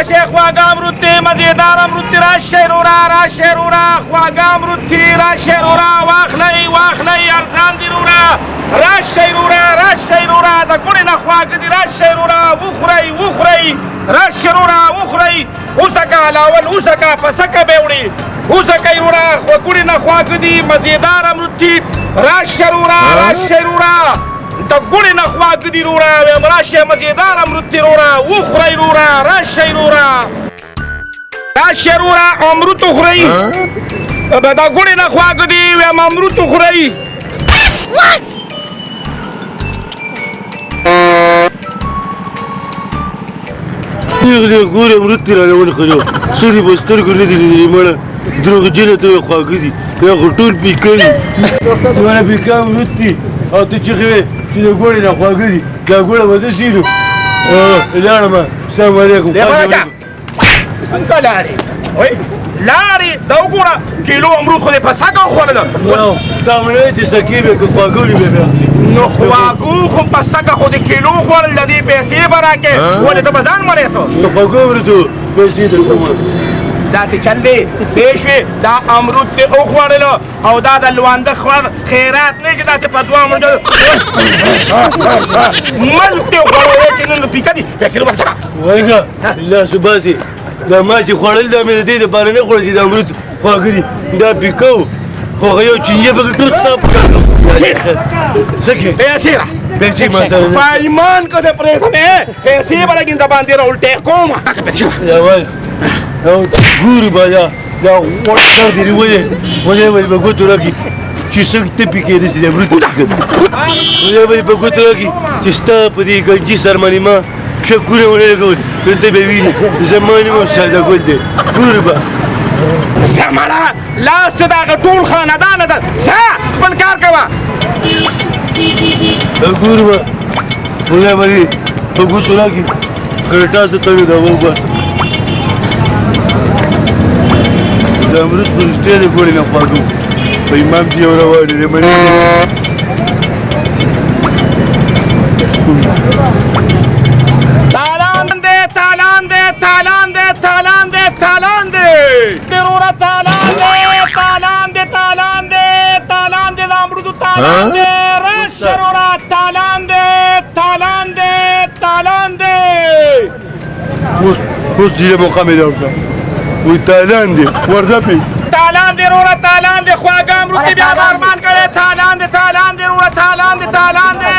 راشئ خواږه امرود دی مزېدار امرود دی راشئ رورا راشئ رورا خواږه امرود دی راشئ رورا واخلئ واخلئ ارزان دی رورا راشئ رورا راشئ رورا د ګوړې نه خواږه دي راشئ رورا وخورئ وخورئ راشئ رورا وخورئ اوسکه لاول اوسکه په سکه به وړي اوسکئ رورا ګوړې نه خواږه دي مزېدار امرود دي راشئ رورا راشئ رورا د ګوړې نه خواږه دي رورا ویم راشئ مزېدار امرود دي رورا وخورئ رورا راشئ رورا راشئ رورا امرود وخورئ د ګوړې نه خواږه دي ویم امرود وخورئ دغه ګور امرود تیر راول خو سړي په سترګو نه دي لیدلي مړه دروغجنه ته خواږه دي دا خو ټول پیکه دي دونه پیکه امرود دي او ته چیغې وې چې د ګوړې نه خواږه دي دا ګوړه به زه شي نو لاړم السلام علیکم څنګه لاړې لاړې دا وګوره کیلو امرود خو دې په سږه وخوړله دا مړی چې سکې به که خواږه ولې به نو خواږو خو په سږه خو د کیلو خوړل د دې پیسې به راکې ولې ته به ځان مړی سو نو خواږه امرودو پیسې درکوم داسې چل دی پوه شوې دا امرود دې وخوړلو او دا د لوانده خور خیرات نه چې داسې په دوه منډه ملک دې وخوړلی چې نن پیکه دي پیسې ورسره وایګه لاس وباسې دا ما چې خوړل دا مې د دې دپاره نه خوړل چې د امرود خواږه دي دا پیکه و خو هغه یو چینجه پکې ټول ستا په کار څه کې پیسې را پیسې ما سره په ایمان که دې پرېږدمې پیسې به لګین زبان دې راولټې کوم یا وای او ګوري بایا دا وړ دې ولې ولې به ګوتو راکې چې څنګه ته پکې دې چې امرود ولې به ګوتو راکې چې ستا په دې ګنجي سرمنې ما شکونه ونه لګول دلته به ویني زمانې مو ساده ګل دی ګوري به زمړه لاس د هغه ټول خاندانه ده ځه خپل کار کوه ګوري به ولې به دې په ګوتو راکې ګټه ته تړي دا وباسه د امرود په رښتیا د ګوړې نه خواږه په امام دې یو راوړي د منې تالان دې تالان دې تالان دې تالان دې تالان دې ضروره تالان دې تالان دې تالان دې تالان دې د امرودو تالان دې راشه وروره تالان دې تالان دې تالان دې اوس دې موقع مې راوړه وی تالان دې ورځه پې تالان دې وروره تالان دې خواږه امرود دې بیا ارمان کړی تالان دې تالان دې وروره تالان دې تالان دې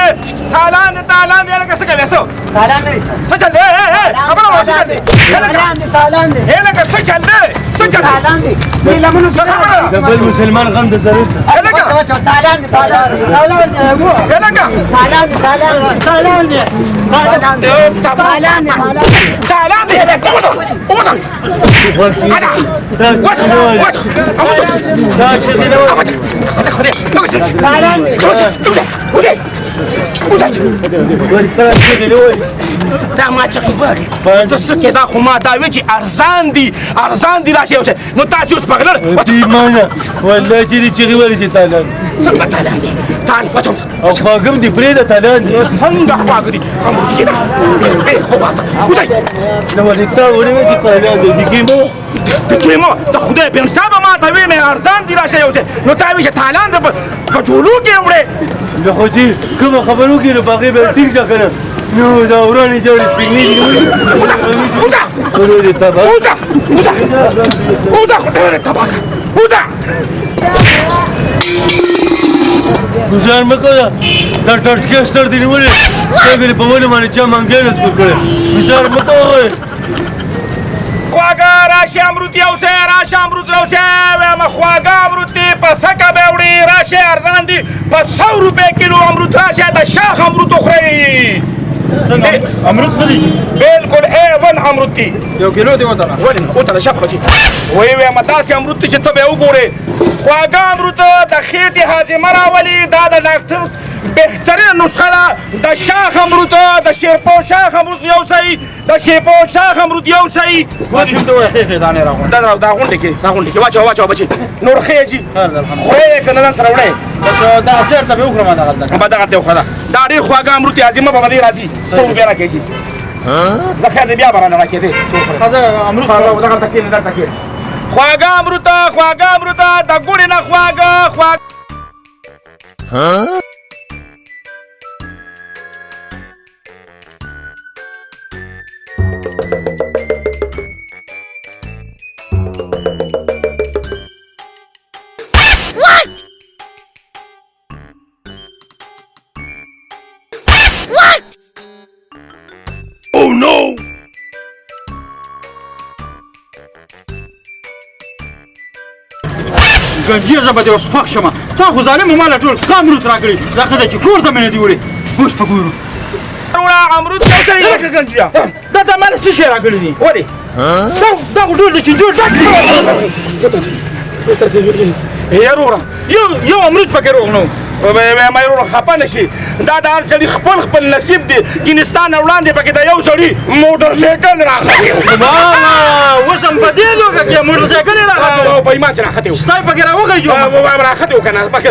تالان دې تالان دې لکه څه کوې څه تالان دی څه چل دی خبره وکړه تالان دی تالان دی لکه څه چل دی څه چل تالان دی لمنو څه خبره د بل مسلمان غم د ضرورت تالان دی تالان دی تالان دی لکه تالان دی تالان دی تالان دی تالان دی تالان دی تالان دی دا ما چې خبرې ته څه کې دا خو ما دا وی چې ارزان دي راشي اوسه نو تاسو اوس پغلر ایمانه والله چې دې چغې ولې چې تالان څنګه تالان دي تالان پچوم او خواږه دې پرېږده تالان دي څنګه خواږه دي خو باسه خدای نو ولې تا ونیوه چې تالان دي کېمو کېمو د خدای په حساب ما ته وی مې ارزان دي راشي اوسه نو تا وی چې تالان د په جولو کې وړې نو خو چې کومه خبرو کې نو باغې به ټینګ شه کنه نو دا ورانې جوړې سپینې دي ګزار مه کوه دا ټټکې ستر دي نیولې څنګه په ونه باندې چا منګی نسکور کړی ګزار مه کوه خواږه راشي امرود یوسه راشه امرود یوسه وایم خواږه امرود دي په سکه به وړي راشه ارزان دي په 100 روپۍ کیلو امرود راشه د شاخ امرود وخورئ امرود ښه دي بالکل A1 امرود دي یو کیلو دې وتله ولې وتله شه بچي وایي وایم داسې امرود دي چې ته به یې وګورې خواږه امرود د خېټې هاضمه راولي دا د ډاکټر بهترین نسخه ده د شاخ امرود د شیرپاو شاخ امرود یو صحیح د شیرپاو شاخ امرود یو صحیح دا غونډې کې واچوه بچي نور ښه یې جي خورې یې که نه ځان سره وړی دغه چېرته به وخورم دغلته به دغلته وخوره دا ډېر خواږه امرود دي هاضمه به دې راځي 100 روپۍ راکړې جي زه خیر دې بیا برانه راکېدې دغلته کښېنه دلته کښېنه خواږه امروته خواږه امروته د ګوړې نه خواږه Oh no! ګنجي زه به دې اوس خوښ شمه تا خو ظالمه ماله ټول ښه امرود راکړي دا ښه ده چې کور ته مې نه دي وړې اوس به ګورو امرود کوي لکه ګنجیه دا تا ماله څه شی راکړي دي ولې دا خو ټول د چینجو ډک دي وروره یو امرود پکې روغ نه مې وروره خفه نه شي دا د هر سړي خپل نصیب دی ګینستان نه وړاندې پکې د یو سړي موټرسایکل راغلی اوس هم په دې لوګه کې موټرسایکل یې راغلی په ایمان چې راختې و ستا یې پکې راوغېږو راختې و که نه پکې